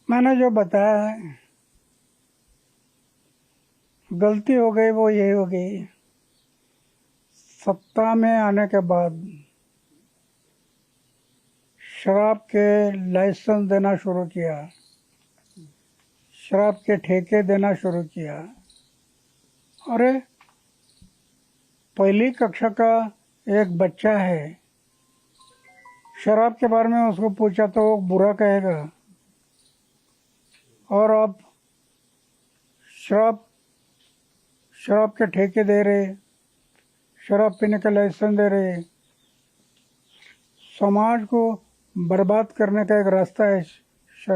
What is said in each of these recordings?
मैंने जो बताया है, गलती हो गई वो यही हो गई। सत्ता में आने के बाद शराब के लाइसेंस देना शुरू किया, शराब के ठेके देना शुरू किया। अरे पहली कक्षा का एक बच्चा है, शराब के बारे में उसको पूछा तो वो बुरा कहेगा। और अब शराब शराब के ठेके दे रहे, शराब पीने का लाइसेंस दे रहे। समाज को बर्बाद करने का एक रास्ता है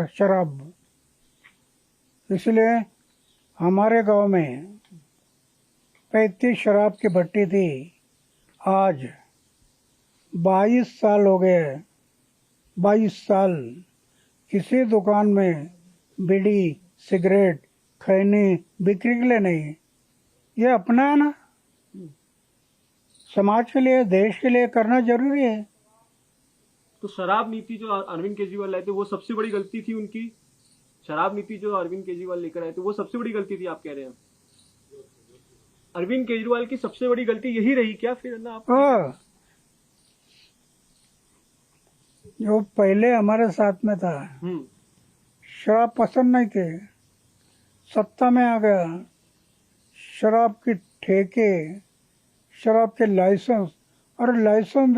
शराब। इसलिए हमारे गांव में 35 शराब की भट्टी थी, आज 22 साल हो गए। 22 साल किसी दुकान में बीड़ी सिगरेट खैनी बिक्री के लिए नहीं। ये अपना है ना, समाज के लिए देश के लिए करना जरूरी है। तो शराब नीति जो अरविंद केजरीवाल लाए थे वो सबसे बड़ी गलती थी उनकी। शराब नीति जो अरविंद केजरीवाल लेकर आए थे वो सबसे बड़ी गलती थी, आप कह रहे हैं। अरविंद केजरीवाल की सबसे बड़ी गलती यही रही क्या फिर ना आप? जो पहले हमारे साथ में था, शराब पसंद नहीं थे, सत्ता में आ गया, शराब के ठेके, शराब के लाइसेंस। और लाइसेंस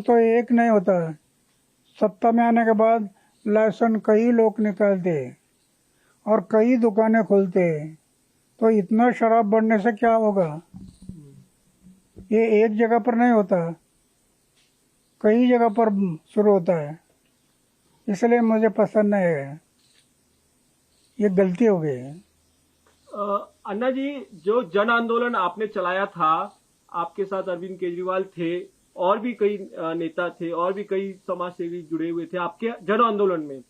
तो एक नहीं होता। सत्ता में आने के बाद लाइसेंस कई लोग निकालते और कई दुकानें खोलते। तो इतना शराब बढ़ने से क्या होगा? ये एक जगह पर नहीं होता, कई जगह पर शुरू होता है। इसलिए मुझे पसंद नहीं है, ये गलती हो गई है। अन्ना जी, जो जन आंदोलन आपने चलाया था, आपके साथ अरविंद केजरीवाल थे और भी कई नेता थे और भी कई समाज सेवी जुड़े हुए थे आपके जन आंदोलन में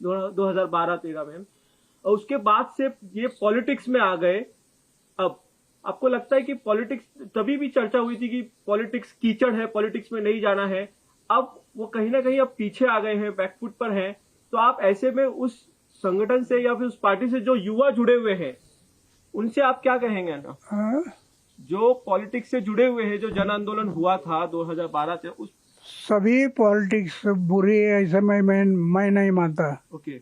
2012-13 में। और उसके बाद से ये पॉलिटिक्स में आ गए। अब आपको लगता है कि पॉलिटिक्स, तभी भी चर्चा हुई थी कि पॉलिटिक्स कीचड़ है, पॉलिटिक्स में नहीं जाना है। अब वो कहीं ना कहीं अब पीछे आ गए हैं, बैकफुट पर हैं। तो आप ऐसे में उस संगठन से या फिर उस पार्टी से जो युवा जुड़े हुए हैं उनसे आप क्या कहेंगे ना? जो पॉलिटिक्स से जुड़े हुए हैं, जो जन आंदोलन हुआ था 2012 से, उस सभी पॉलिटिक्स बुरी है ऐसे मैं नहीं मानता। ओके।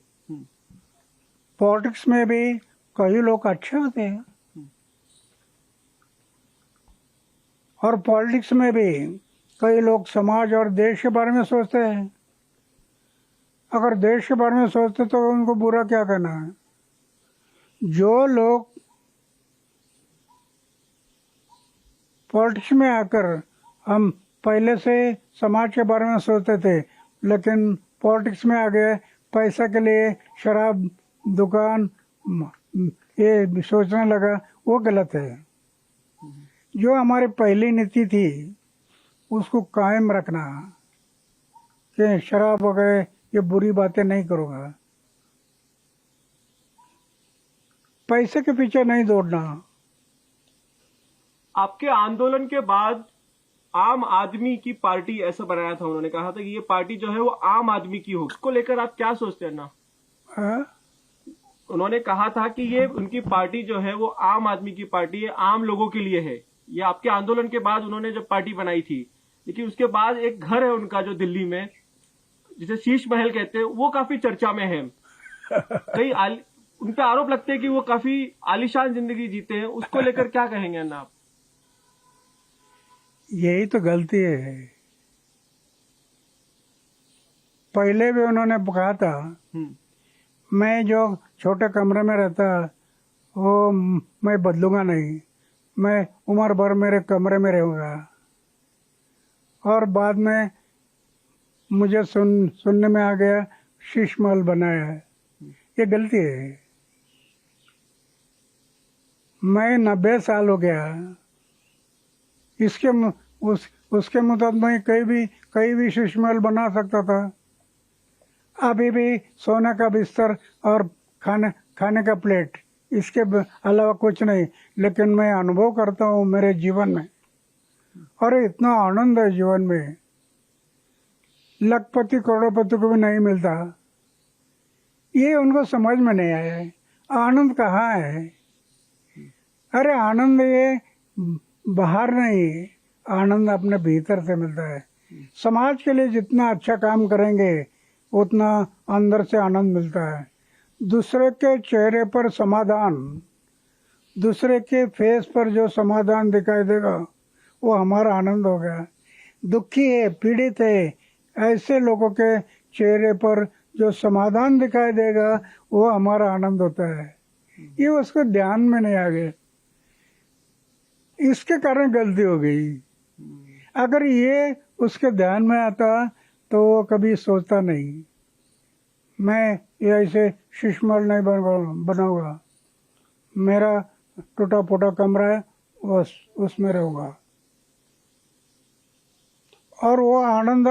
पॉलिटिक्स में भी कई लोग अच्छे होते हैं और पॉलिटिक्स में भी कई लोग समाज और देश के बारे में सोचते हैं। अगर देश के बारे में सोचते तो उनको बुरा क्या कहना है? जो लोग पॉलिटिक्स में आकर, हम पहले से समाज के बारे में सोचते थे लेकिन पॉलिटिक्स में आ गए, पैसा के लिए शराब दुकान ये सोचने लगा, वो गलत है। जो हमारी पहली नीति थी उसको कायम रखना कि शराब वगैरह ये बुरी बातें नहीं करूँगा, पैसे के पीछे नहीं दौड़ना। आपके आंदोलन के बाद आम आदमी की पार्टी ऐसा बनाया था, उन्होंने कहा था कि ये पार्टी जो है वो आम आदमी की हो। उसको लेकर आप क्या सोचते हैं ना? उन्होंने कहा था कि ये उनकी पार्टी जो है वो आम आदमी की पार्टी है, आम लोगों के लिए है। ये आपके आंदोलन के बाद उन्होंने जब पार्टी बनाई थी, लेकिन उसके बाद एक घर है उनका जो दिल्ली में, जिसे शीश महल कहते हैं, वो काफी चर्चा में है। उन पे आरोप लगते हैं कि वो काफी आलीशान जिंदगी जीते हैं। उसको लेकर क्या कहेंगे ना आप? यही तो गलती है। पहले भी उन्होंने कहा था मैं जो छोटे कमरे में रहता वो मैं बदलूंगा नहीं, मैं उम्र भर मेरे कमरे में रहूंगा। और बाद में मुझे सुनने में आ गया शीश महल बनाया है। ये गलती है। मैं 90 साल हो गया, उसके मुताबिक मैं कहीं भी शीश महल बना सकता था। अभी भी सोने का बिस्तर और खाने का प्लेट, इसके अलावा कुछ नहीं। लेकिन मैं अनुभव करता हूँ मेरे जीवन में, और इतना आनंद है जीवन में, लखपति करोड़पति को भी नहीं मिलता। ये उनको समझ में नहीं आया है। आनंद कहाँ है? अरे आनंद ये बाहर नहीं, आनंद अपने भीतर से मिलता है। समाज के लिए जितना अच्छा काम करेंगे उतना अंदर से आनंद मिलता है। दूसरे के चेहरे पर समाधान, दूसरे के फेस पर जो समाधान दिखाई देगा वो हमारा आनंद हो गया। दुखी है, पीड़ित है, ऐसे लोगों के चेहरे पर जो समाधान दिखाई देगा वो हमारा आनंद होता है। ये उसको ध्यान में नहीं आ गया, इसके कारण गलती हो गई। अगर ये उसके ध्यान में आता तो वो कभी सोचता नहीं मैं ये ऐसे शिशमल नहीं बनाऊंगा, मेरा टूटा फूटा कमरा है उसमें रहूंगा। और वो आनंद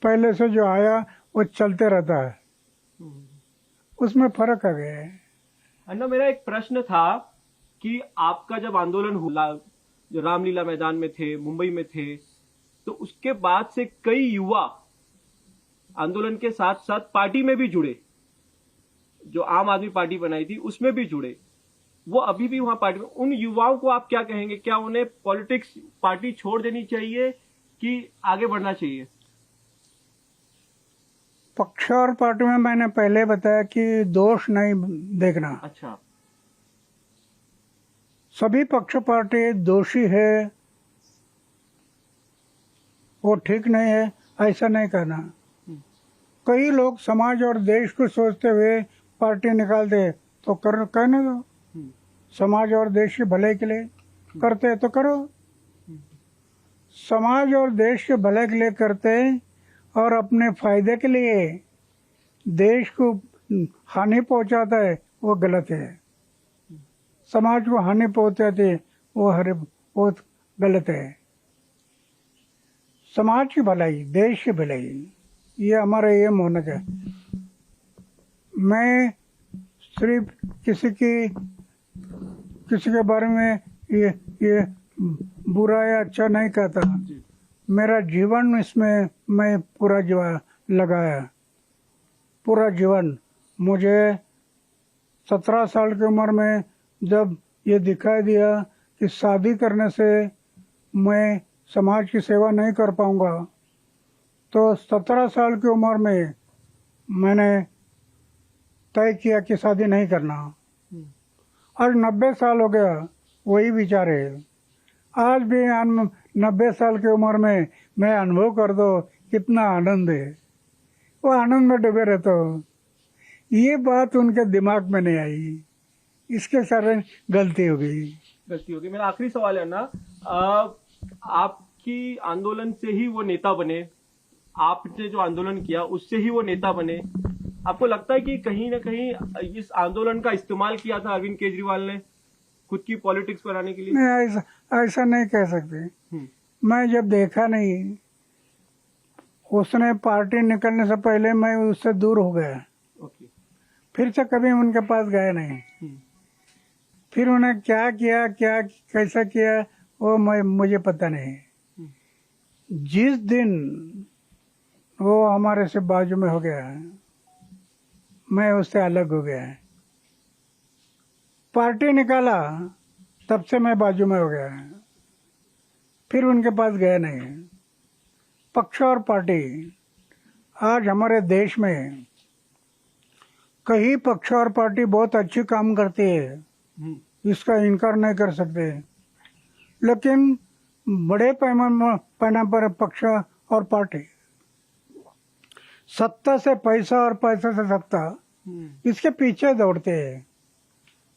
पहले से जो आया वो चलते रहता है, उसमें फर्क आ गया है। अन्ना, मेरा एक प्रश्न था कि आपका जब आंदोलन हुआ, जो रामलीला मैदान में थे, मुंबई में थे, तो उसके बाद से कई युवा आंदोलन के साथ साथ पार्टी में भी जुड़े, जो आम आदमी पार्टी बनाई थी उसमें भी जुड़े, वो अभी भी वहां पार्टी में। उन युवाओं को आप क्या कहेंगे? क्या उन्हें पॉलिटिक्स पार्टी छोड़ देनी चाहिए कि आगे बढ़ना चाहिए? पक्ष और पार्टी में मैंने पहले बताया कि दोष नहीं देखना। अच्छा। सभी पक्ष पार्टी दोषी है, वो ठीक नहीं है, ऐसा नहीं कहना। कई लोग समाज और देश को सोचते हुए पार्टी निकालते तो कहने दो, समाज और देश के भले के लिए करते तो करो। समाज और देश के भले के लिए करते और अपने फायदे के लिए देश को हानि पहुंचाता है वो गलत है। समाज को हानि पहुंचाती है वो गलत है। समाज की भलाई, देश की भलाई, ये हमारा एम होना चाहिए। मैं सिर्फ किसी के बारे में ये बुरा या अच्छा नहीं कहता। मेरा जीवन इसमें मैं पूरा जीवन लगाया, पूरा जीवन। मुझे 17 साल की उम्र में जब ये दिखाई दिया कि शादी करने से मैं समाज की सेवा नहीं कर पाऊंगा, तो 17 साल की उम्र में मैंने तय किया कि शादी नहीं करना। आज 90 साल हो गया, वही विचार है। आज भी 90 साल की उम्र में मैं अनुभव कर दो कितना आनंद है, वो आनंद में डूबे रहता हूँ। ये बात उनके दिमाग में नहीं आई, इसके कारण गलती हो गई। मेरा आखिरी सवाल है ना, आपकी आंदोलन से ही वो नेता बने, आपने जो आंदोलन किया उससे ही वो नेता बने। आपको लगता है कि कहीं ना कहीं इस आंदोलन का इस्तेमाल किया था अरविंद केजरीवाल ने खुद की पॉलिटिक्स बनाने के लिए? नहीं, ऐसा नहीं कह सकते। मैं जब देखा नहीं, उसने पार्टी निकलने से पहले मैं उससे दूर हो गया। ओके। फिर से कभी उनके पास गया नहीं। फिर उन्हें क्या किया, क्या कैसा किया वो मुझे पता नहीं। जिस दिन वो हमारे से बाजू में हो गया, मैं उससे अलग हो गया। पार्टी निकाला तब से मैं बाजू में हो गया, फिर उनके पास गया नहीं। पक्ष और पार्टी, आज हमारे देश में कई पक्ष और पार्टी बहुत अच्छी काम करती है, इसका इनकार नहीं कर सकते। लेकिन बड़े पैमाने पर पक्ष और पार्टी सत्ता से पैसा और पैसा से सत्ता, इसके पीछे दौड़ते हैं।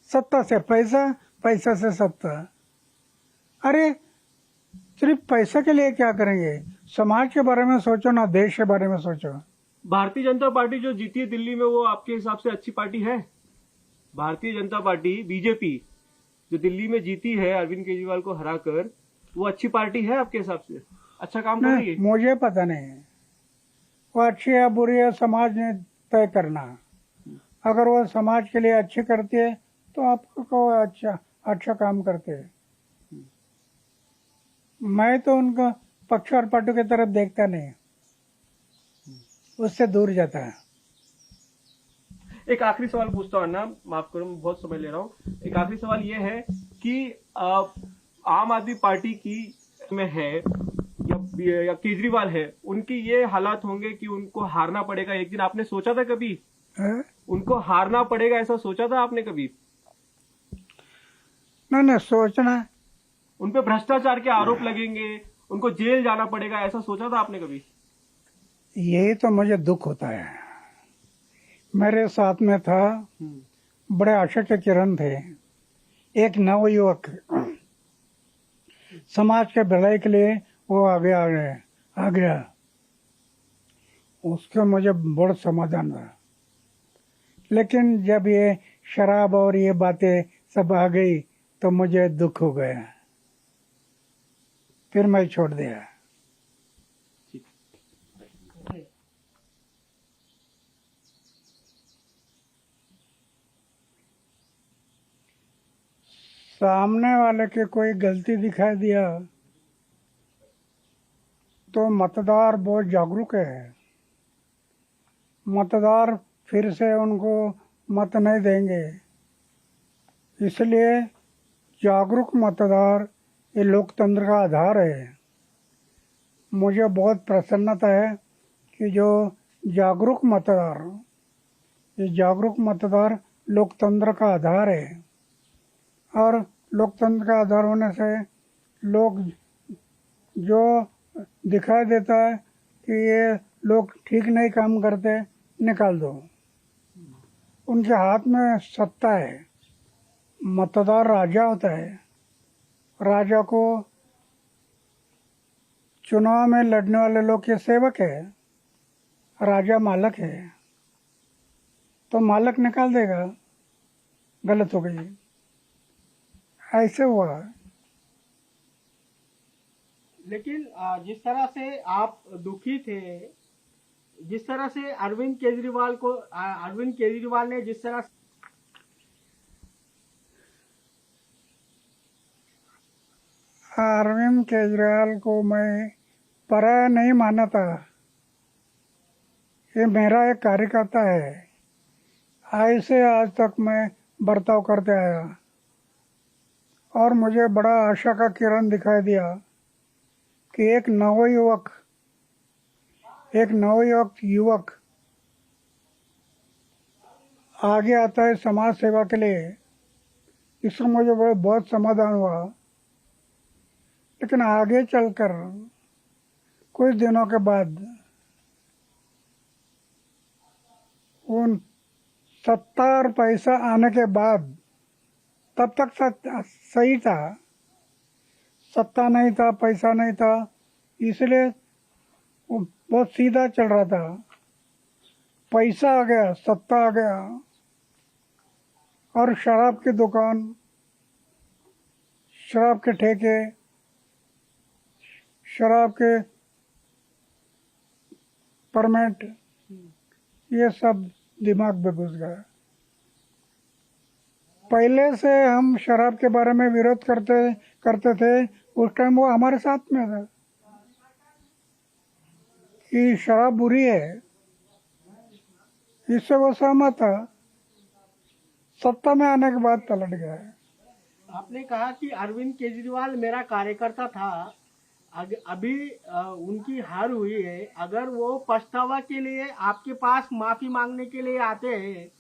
सत्ता से पैसा, पैसा से सत्ता। अरे सिर्फ पैसे के लिए क्या करेंगे? समाज के बारे में सोचो ना, देश के बारे में सोचो। भारतीय जनता पार्टी जो जीती है दिल्ली में, वो आपके हिसाब से अच्छी पार्टी है? भारतीय जनता पार्टी, बीजेपी, जो दिल्ली में जीती है अरविंद केजरीवाल को हराकर, वो अच्छी पार्टी है आपके हिसाब से? अच्छा काम कर रही है? मुझे पता नहीं वो अच्छी है बुरी है, समाज ने तय करना। अगर वो समाज के लिए अच्छी करती है तो आपको कहो अच्छा काम करते हैं। मैं तो उनका पक्ष और पार्टी की तरफ देखता नहीं, उससे दूर जाता है। एक आखिरी सवाल पूछता हूँ अन्ना, माफ करो मैं बहुत समय ले रहा हूँ। एक आखिरी सवाल ये है कि आम आदमी पार्टी की में है या केजरीवाल है, उनकी ये हालात होंगे कि उनको हारना पड़ेगा एक दिन, आपने सोचा था कभी है? उनको हारना पड़ेगा, ऐसा सोचा था आपने कभी? नहीं सोचना। उन पे भ्रष्टाचार के आरोप लगेंगे, उनको जेल जाना पड़ेगा, ऐसा सोचा था आपने कभी? यही तो मुझे दुख होता है। मेरे साथ में था, बड़े आशा के किरण थे, एक नवयुवक, समाज के भलाई के लिए वो आगे आ गया। उसका मुझे बड़ा समाधान था। लेकिन जब ये शराब और ये बातें सब आ गई तो मुझे दुख हो गया, फिर मैं छोड़ दिया। सामने वाले की कोई गलती दिखाई दिया तो मतदार बहुत जागरूक है। मतदार फिर से उनको मत नहीं देंगे, इसलिए जागरूक मतदार ये लोकतंत्र का आधार है। मुझे बहुत प्रसन्नता है कि जो जागरूक मतदार, ये जागरूक मतदार लोकतंत्र का आधार है। और लोकतंत्र का आधार होने से लोग जो दिखाई देता है कि ये लोग ठीक नहीं काम करते, निकाल दो। उनके हाथ में सत्ता है। मतदार राजा होता है। राजा को चुनाव में लड़ने वाले लोग के सेवक है, राजा मालक है। तो मालक निकाल देगा, गलत हो गई। ऐसे हुआ। लेकिन जिस तरह से आप दुखी थे, जिस तरह से अरविंद केजरीवाल ने जिस तरह अरविंद केजरीवाल को मैं पराया नहीं माना था। ये मेरा एक कार्यकर्ता है। ऐसे आज तक मैं बर्ताव करते आया और मुझे बड़ा आशा का किरण दिखाई दिया कि एक युवक आगे आता है समाज सेवा के लिए। इससे मुझे बहुत समाधान हुआ। लेकिन आगे चलकर कुछ दिनों के बाद उन सत्ता और पैसा आने के बाद, तब तक सही था, सत्ता नहीं था, पैसा नहीं था, इसलिए वो बहुत सीधा चल रहा था। पैसा आ गया, सत्ता आ गया और शराब की दुकान, शराब के ठेके, शराब के परमिट, ये सब दिमाग में घुस गया। पहले से हम शराब के बारे में विरोध करते थे। उस टाइम वो हमारे साथ में था कि शराब बुरी है, इससे वो सहमत था। सत्ता में आने के बाद पलट गया। आपने कहा कि अरविंद केजरीवाल मेरा कार्यकर्ता था, अभी उनकी हार हुई है, अगर वो पछतावा के लिए आपके पास माफी मांगने के लिए आते हैं,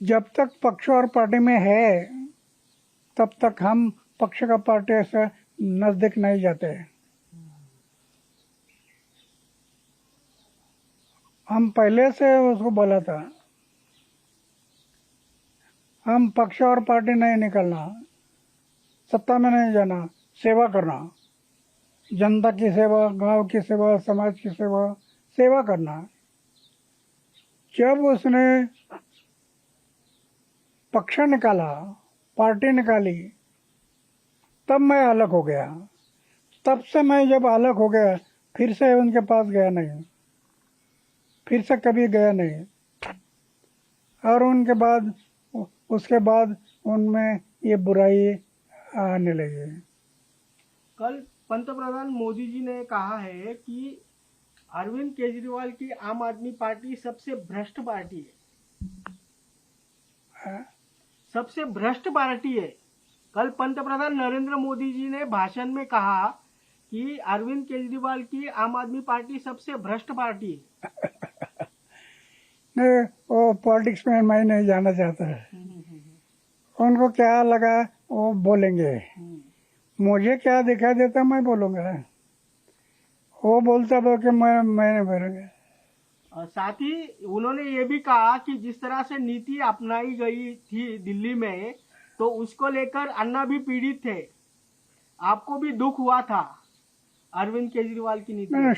जब तक पक्ष और पार्टी में है तब तक हम पक्ष का पार्टी से नजदीक नहीं जाते। हम पहले से उसको बोला था, हम पक्ष और पार्टी नहीं निकलना, सत्ता में नहीं जाना, सेवा करना, जनता की सेवा, गांव की सेवा, समाज की सेवा करना। जब उसने पक्ष निकाला, पार्टी निकाली, तब मैं अलग हो गया। तब से मैं जब अलग हो गया, फिर से उनके पास गया नहीं, फिर से कभी गया नहीं। और उसके बाद उनमें ये बुराई आने लगी। कल पंतप्रधान मोदी जी ने कहा है कि अरविंद केजरीवाल की आम आदमी पार्टी सबसे भ्रष्ट पार्टी है, सबसे भ्रष्ट पार्टी है। कल पंतप्रधान नरेंद्र मोदी जी ने भाषण में कहा कि अरविंद केजरीवाल की आम आदमी पार्टी सबसे भ्रष्ट पार्टी है। नहीं, वो पॉलिटिक्स में मैं नहीं जाना चाहता। उनको क्या लगा वो बोलेंगे, मुझे क्या दिखाई देता मैं बोलूंगा। वो बोलता तो कि मैंने बोलूंगा। और साथ ही उन्होंने ये भी कहा कि जिस तरह से नीति अपनाई गई थी दिल्ली में, तो उसको लेकर अन्ना भी पीड़ित थे, आपको भी दुख हुआ था अरविंद केजरीवाल की नीति। नहीं,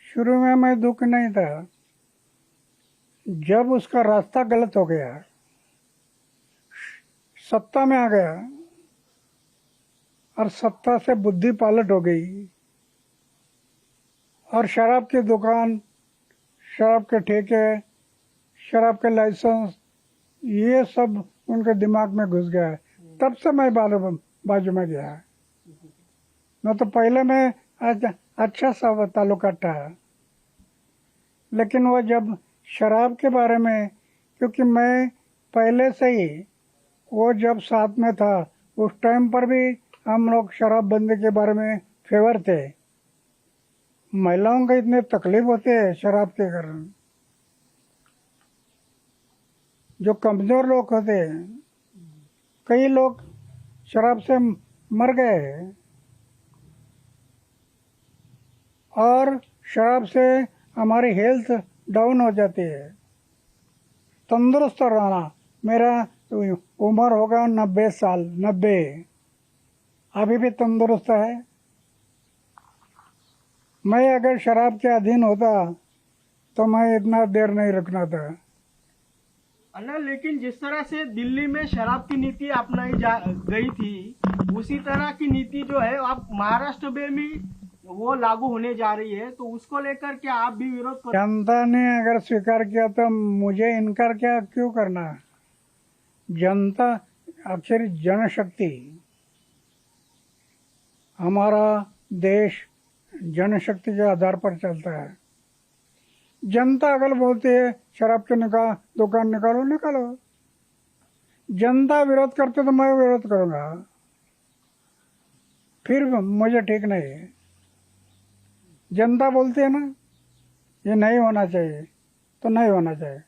शुरू में मैं दुख नहीं था। जब उसका रास्ता गलत हो गया, सत्ता में आ गया और सत्ता से बुद्धि पालट हो गई और शराब की दुकान, शराब के ठेके, शराब के लाइसेंस, ये सब उनके दिमाग में घुस गया। तब से मैं बाजू में गया। न तो पहले मैं अच्छा सा ताल्लुका था, लेकिन वो जब शराब के बारे में, क्योंकि मैं पहले से ही वो जब साथ में था उस टाइम पर भी हम लोग शराबबंदी के बारे में फेवर थे। महिलाओं को इतने तकलीफ होते हैं शराब के कारण, जो कमजोर लोग होते हैं, कई लोग शराब से मर गए। और शराब से हमारी हेल्थ डाउन हो जाती है। तंदुरुस्त रहना, मेरा उम्र होगा 90 साल, 90, अभी भी तंदुरुस्त है। मैं अगर शराब के अधीन होता तो मैं इतना देर नहीं रुकना था। अन्ना, लेकिन जिस तरह से दिल्ली में शराब की नीति अपनाई गई थी, उसी तरह की नीति जो है अब महाराष्ट्र में भी वो लागू होने जा रही है, तो उसको लेकर क्या आप भी विरोध कर? जनता ने अगर स्वीकार किया तो मुझे इनकार क्या क्यों करना। जनता, आखिर जनशक्ति, हमारा देश जनशक्ति के आधार पर चलता है। जनता अगर बोलती है शराब की दुकान निकालो, निकालो। जनता विरोध करते तो मैं विरोध करूंगा, फिर मुझे ठीक नहीं है। जनता बोलती है ना ये नहीं होना चाहिए, तो नहीं होना चाहिए।